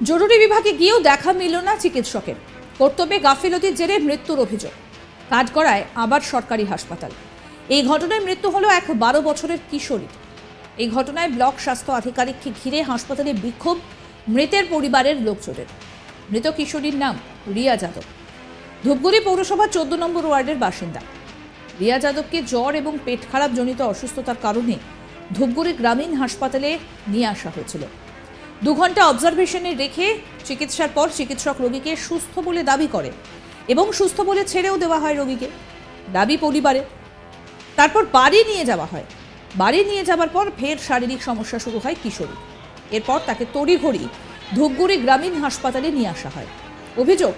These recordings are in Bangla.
জরুরি বিভাগে গিয়েও দেখা মিলল না চিকিৎসকের। কর্তব্যে গাফিলতির জেরে মৃত্যুর অভিযোগ। কাঠগড়ায় আবার সরকারি হাসপাতাল। এই ঘটনায় মৃত্যু হলো এক 12 বছরের কিশোরীর। এই ঘটনায় ব্লক স্বাস্থ্য আধিকারিককে ঘিরে হাসপাতালে বিক্ষোভ মৃতের পরিবারের লোকজনের। মৃত কিশোরীর নাম রিয়া যাদব, ধূপগুড়ি পৌরসভা 14 নম্বর ওয়ার্ডের বাসিন্দা। রিয়া যাদবকে জ্বর এবং পেট খারাপ জনিত অসুস্থতার কারণে ধূপগুড়ি গ্রামীণ হাসপাতালে নিয়ে আসা হয়েছিল। 2 ঘন্টা অবজারভেশনে রেখে চিকিৎসার পর চিকিৎসক রোগীকে সুস্থ বলে দাবি করে এবং সুস্থ বলে ছেড়েও দেওয়া হয় রোগীকে, দাবি পরিবারে। তারপর বাড়ি নিয়ে যাওয়া হয়। বাড়ি নিয়ে যাওয়ার পর ফের শারীরিক সমস্যা শুরু হয় কিশোরী। এরপর তাকে তড়িঘড়ি ধূপগুড়ি গ্রামীণ হাসপাতালে নিয়ে আসা হয়। অভিযোগ,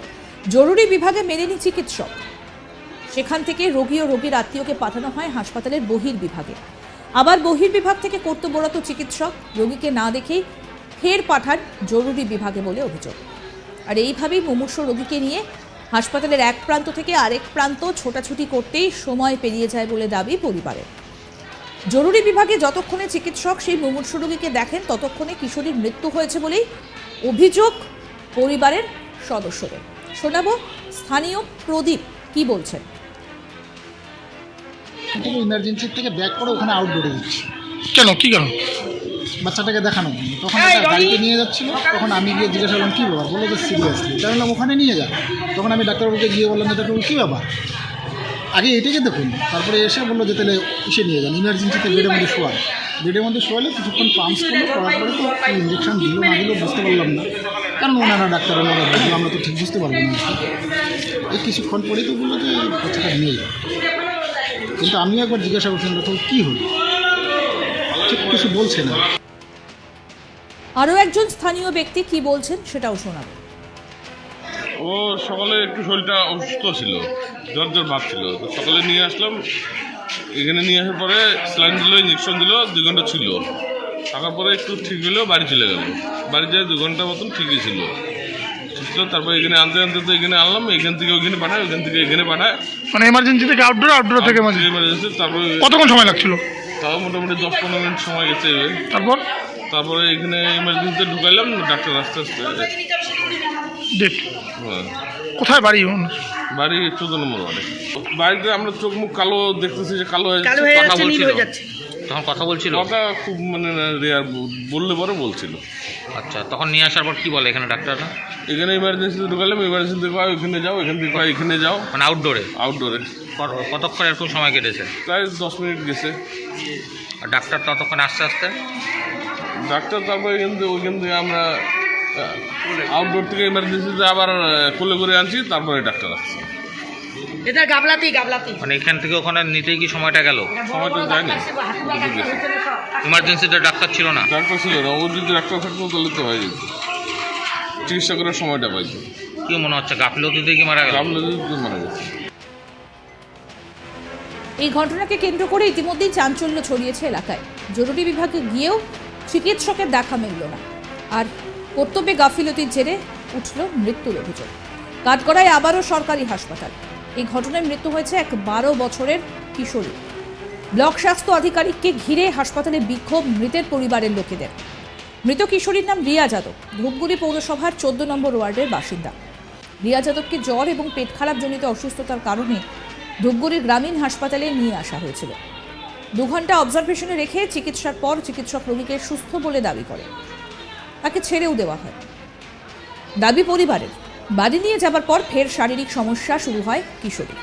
জরুরি বিভাগে মেলেনি চিকিৎসক। সেখান থেকে রোগী ও রোগীর আত্মীয়কে পাঠানো হয় হাসপাতালের বহির্বিভাগে। আবার বহির্বিভাগ থেকে কর্তব্যরত চিকিৎসক রোগীকে না দেখেই ফের পাঠান জরুরি বিভাগে বলে অভিযোগ। আর এইভাবেই মুমূর্ষু রোগীকে নিয়ে হাসপাতালের এক প্রান্ত থেকে আরেক প্রান্ত ছোটাছুটি করতেই সময় পেরিয়ে যায় বলে দাবি পরিবারের। জরুরি বিভাগে যতক্ষণে চিকিৎসক সেই মুমূর্ষু রোগীকে দেখেন ততক্ষণে কিশোরীর মৃত্যু হয়েছে বলেই অভিযোগ পরিবারের সদস্যদের। শোনাবো স্থানীয় প্রদীপ কি বলছেন। ইমার্জেন্সি থেকে ব্যাক করে ওখানে আউটডোরে দিচ্ছি। কেন, কি কারণ? বাচ্চাটাকে দেখানোর জন্য। তখন একটা গাড়িতে নিয়ে যাচ্ছিল, তখন আমি গিয়ে জিজ্ঞাসা করলাম কী ব্যাপার, বললো যে সিরিয়াসলি। তাই বললাম ওখানে নিয়ে যা। তখন আমি ডাক্তারবাবুকে গিয়ে বললাম যে ডাক্তারবাবু কী ব্যাপার, আগে এটাকে দেখুন। তারপরে এসে বললো যে তাহলে এসে নিয়ে যান, ইমার্জেন্সিতে বেডের মধ্যে শোয়ান। বেডের মধ্যে শোয়ালে কিছুক্ষণ পাম্পস করলো, করার পরে তো ইঞ্জেকশন দিল না দিল বুঝতে পারলাম না, কারণ ওনারা ডাক্তার ওনারা বুঝলো, আমরা তো ঠিক বুঝতে পারবো না। এই কিছুক্ষণ পরেই তো বললো যে বাচ্চাটা নিয়ে যান। কিন্তু আমিও একবার জিজ্ঞাসা করছিলাম ডাক্তার কী হলো, ঠিক কিছু বলছে না। আরও একজন স্থানীয় ব্যক্তি কি বলছেন সেটাও শোনাবো। ও সকালে একটু শরীরটা অসুস্থ ছিল, জ্বর জ্বর ভাব ছিল, তো সকালে নিয়ে আসলাম। এখানে নিয়ে আসার পরে স্যালাইন দিল, ইঞ্জেকশন দিল, 2 ঘন্টা ছিল। থাকার পরে একটু ঠিক হলেও বাড়ি চলে গেল। বাড়ি যায় 2 ঘন্টা মতন ঠিকই ছিল। ঠিক ছিল, তারপর এখানে আনতে আনতে তো এখানে আনলাম, এখান থেকে ওইখানে পাঠায়, ওইখান থেকে এখানে পাঠায়। মানে এমার্জেন্সি থেকে আউটডোর, আউটডোর থেকে এমার্জেন্সি। তারপরে কতক্ষণ সময় লাগছিল? তাও মোটামুটি 10-15 মিনিট সময় গেছে। তারপরে এখানে ইমার্জেন্সিতে ঢুকাইলাম, ডাক্তার আস্তে আস্তে ডেট। হ্যাঁ। কোথায় বাড়ি? বাড়ি 14 নম্বর ওয়ার্ডে। বাড়িতে আমরা চোখ মুখ কালো দেখতেছি, যে কালো হয়ে যাচ্ছে। তখন কথা বলছিল, কথা খুব মানে রেয়ার, বললে পরে বলছিল। আচ্ছা, তখন নিয়ে আসার পর কি বলে এখানে ডাক্তাররা? এখানে ইমার্জেন্সিতে ঢুকালাম, ইমার্জেন্সিতে ওইখানে যাও, এখান থেকে এখানে যাও, মানে আউটডোরে। আউটডোরে কতক্ষণ এরকম সময় কেটেছে? প্রায় 10 মিনিট গেছে। আর ডাক্তার ততক্ষণ আস্তে আস্তে ডাক্তার তারপর ওইখান থেকে আমরা আউটডোর থেকে ইমার্জেন্সিতে আবার কোলে করে আনছি, তারপরে ডাক্তার আসছে। এটা গাবলাতি মানে এখান থেকে ওখানে নিতেই কি সময়টা গেল? সময়টা যায়নি, ইমার্জেন্সিতে ডাক্তার ছিল না? ডাক্তার ছিল না। ও যদি ডাক্তার থাকতো তাহলে তো হয়ে যেত, চিকিৎসা করার সময়টা পাইতো। কি মনে হচ্ছে গাফিলতিতে কি মারা গেল? মারা গেছে। এই ঘটনাকে কেন্দ্র করে ইতিমধ্যেই চাঞ্চল্য ছড়িয়েছে এলাকায়। জরুরি বিভাগে গিয়েও চিকিৎসকের দেখা মিলল না, আর কর্তব্যে গাফিলতির জেরে উঠল মৃত্যুর অভিযোগ। কাঠগড়ায় আবারও সরকারি হাসপাতাল। এই ঘটনায় মৃত্যু হয়েছে এক 12 বছরের কিশোরী। ব্লক স্বাস্থ্য আধিকারিককে ঘিরে হাসপাতালে বিক্ষোভ মৃতের পরিবারের লোকেদের। মৃত কিশোরীর নাম রিয়া যাদব, ধূপগুড়ি পৌরসভার 14 নম্বর ওয়ার্ডের বাসিন্দা। রিয়া যাদবকে জ্বর এবং পেট খারাপ জনিত অসুস্থতার কারণে ধূপগুড়ি গ্রামীণ হাসপাতালে নিয়ে আসা হয়েছিল। 2 ঘন্টা অবজারভেশনে রেখে চিকিৎসার পর চিকিৎসক রোগীকে সুস্থ বলে দাবি করে, তাকে ছেড়েও দেওয়া হয়, দাবি পরিবারের। বাড়ি নিয়ে যাবার পর ফের শারীরিক সমস্যা শুরু হয় কিশোরী।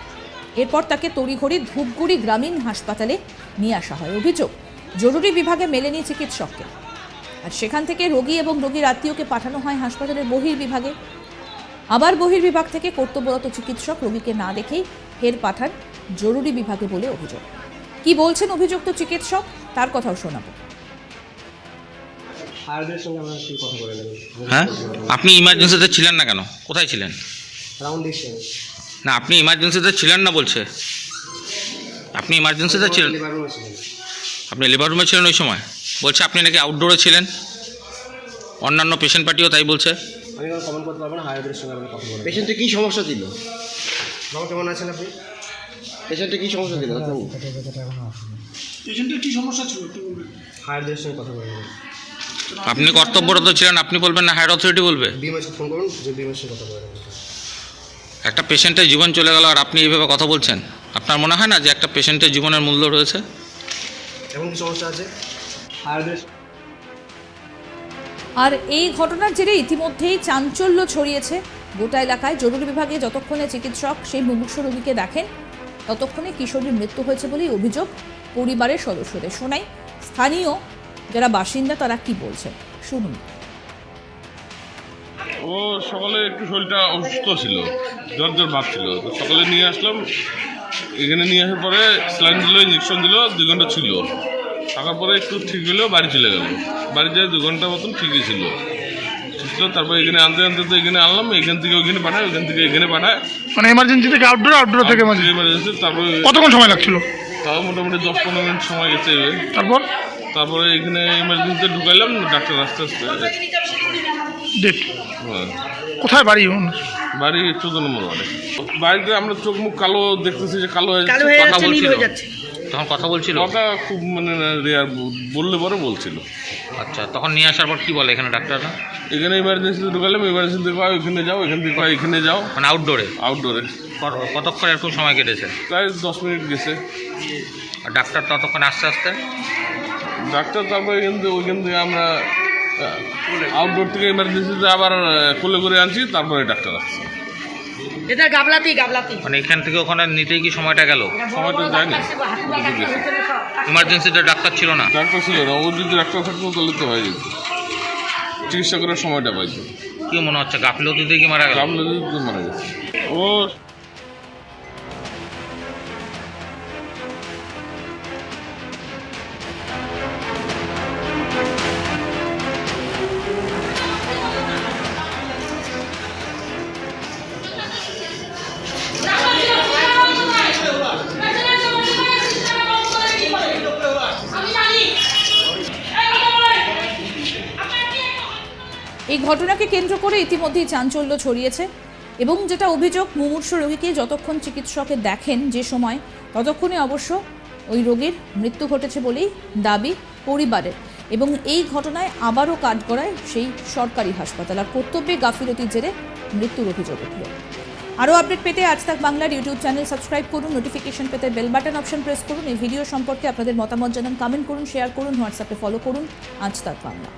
এরপর তাকে তড়িঘড়ি ধূপগুড়ি গ্রামীণ হাসপাতালে নিয়ে আসা হয়। অভিযোগ, জরুরি বিভাগে মেলেনি চিকিৎসককে, আর সেখান থেকে রোগী এবং রোগীর আত্মীয়কে পাঠানো হয় হাসপাতালের বহির্বিভাগে। আবার বহির্বিভাগ থেকে কর্তব্যরত চিকিৎসক রোগীকে না দেখেই ফের পাঠান জরুরি বিভাগে বলে অভিযোগ। কি বলছেন অভিযুক্ত চিকিৎসক তার কথাও শোনাবো। হ্যাঁ, আপনি ইমার্জেন্সিতে ছিলেন না কেন? কোথায় ছিলেন? না, আপনি ইমার্জেন্সিতে ছিলেন না বলছে। আপনি ইমার্জেন্সিতে ছিলেন? আপনি লেবার রুমে ছিলেন ওই সময়? বলছে আপনি নাকি আউটডোরে ছিলেন, অন্যান্য পেশেন্ট পার্টিও তাই বলছে। আমি কোনো কমেন্ট করতে পারবো না, হায়ারদের সঙ্গে আমি কথা বলবো। পেশেন্টের কী সমস্যা ছিল? বাবা কেমন আছেন আপনি? পেশেন্টের কী সমস্যা ছিল? পেশেন্টের কী সমস্যা ছিল একটু বলবেন? হায়ারদের সঙ্গে কথা বলবো। আপনি কর্তব্যরত ছিলেন, আপনি বলবেন না হায়ার অথরিটি বলবে? বিএমএসকে ফোন করুন, যে বিএমএসের কথা বলে। একটা পেশেন্টের জীবন চলে গেল আর আপনি এইভাবে কথা বলছেন, আপনার মনে হয় না যে একটা পেশেন্টের জীবনের মূল্য রয়েছে? এখন কি সমস্যা আছে? আর এই ঘটনার জেরে ইতিমধ্যেই চাঞ্চল্য ছড়িয়েছে গোটা এলাকায়। জরুরি বিভাগে যতক্ষণে চিকিৎসক সেই মুমূর্ষু রোগীকে দেখেন ততক্ষণে কিশোরীর মৃত্যু হয়েছে বলেই অভিযোগ পরিবারের সদস্যদের। শোনাই স্থানীয় যারা বাসিন্দা তারা কি বলছেন, শুনুন। ও সকালে একটু শরীরটা অসুস্থ ছিল, জ্বর ভাব ছিল, তো সকালে নিয়ে আসলাম। এখানে নিয়ে আসার পরে স্যালাইন দিল, ইঞ্জেকশন দিল, 2 ঘন্টা ছিল। থাকার পরে একটু ঠিক হলো, বাড়ি চলে গেল। বাড়ি যেয়ে 2 ঘন্টা মতন ঠিকই ছিল। তারপরে এখানে আনতে তো এখানে আনলাম, এখান থেকে ওইখানে পাঠায়, ওইখান থেকে এখানে পাঠায়, মানে এমার্জেন্সি থেকে আউটডোর, আউটডোর থেকে emergency। এমার্জেন্সি। তারপরে কতক্ষণ সময় লাগছিল? তাও মোটামুটি 10-15 মিনিট সময় গেছে। তারপর এখানে ইমার্জেন্সিতে ঢুকাইলাম, ডাক্তার আস্তে আস্তে। ডেট হ্যাঁ, কোথায় বাড়ি ওনার? বাড়ি 14 নম্বর ওয়ার্ডে। বাড়িতে আমরা চোখ মুখ কালো দেখতেছি, যে কালো হয়ে কালো হয়ে যাচ্ছে। যাচ্ছে, নীল হয়ে যাচ্ছে। তখন কথা বলছিল? কথা খুব মানে রেয়ার, বললে পরে বলছিল। আচ্ছা, তখন নিয়ে আসার পর কি বলে এখানে ডাক্তাররা? এখানে ইমার্জেন্সিতে ঢুকালাম, ইমার্জেন্সি থেকে ওইখানে যাও, এখান থেকে এখানে যাও, মানে আউটডোরে? আউটডোরে। কতক্ষণ এরকম সময় কেটেছে? প্রায় 10 মিনিট গেছে। আর ডাক্তার ততক্ষণ আস্তে আস্তে? ডাক্তার তারপরে ওইখান থেকে আমরা আউটডোর থেকে ইমার্জেন্সিতে আবার কোলে করে আনছি, তারপরে ডাক্তার আসছে। এটা গাবলাতি। মানে এখান থেকে ওখানে নিতেই কি সময়টা গেল? সময়টা যায়নি, ইমার্জেন্সিতে ডাক্তার ছিল না? ডাক্তার ছিল না। ও যদি ডাক্তার থাকতো তাহলে তো হয়ে যেত, চিকিৎসা করার সময়টা পাইতো। কি মনে হচ্ছে গাফিলতিতে কি মারা গেল? গামলা যদি মারা গেছে। ও এই ঘটনাকে কেন্দ্র করে ইতিমধ্যেই চাঞ্চল্য ছড়িয়েছে এবং যেটা অভিযোগ, মুমূর্ষু রোগীকে যতক্ষণ চিকিৎসকে দেখেন যে সময়, ততক্ষণে অবশ্য ওই রোগীর মৃত্যু ঘটেছে বলেই দাবি পরিবারের। এবং এই ঘটনায় আবারও কাঠগড়ায় সেই সরকারি হাসপাতাল। আর কর্তব্যে গাফিলতির জেরে মৃত্যুর অভিযোগ উঠল। আরও আপডেট পেতে আজ তাক বাংলার ইউটিউব চ্যানেল সাবস্ক্রাইব করুন, নোটিফিকেশন পেতে বেল বাটন অপশন প্রেস করুন। এই ভিডিও সম্পর্কে আপনাদের মতামত জানান, কমেন্ট করুন, শেয়ার করুন, হোয়াটসঅ্যাপে ফলো করুন আজ তাক বাংলা।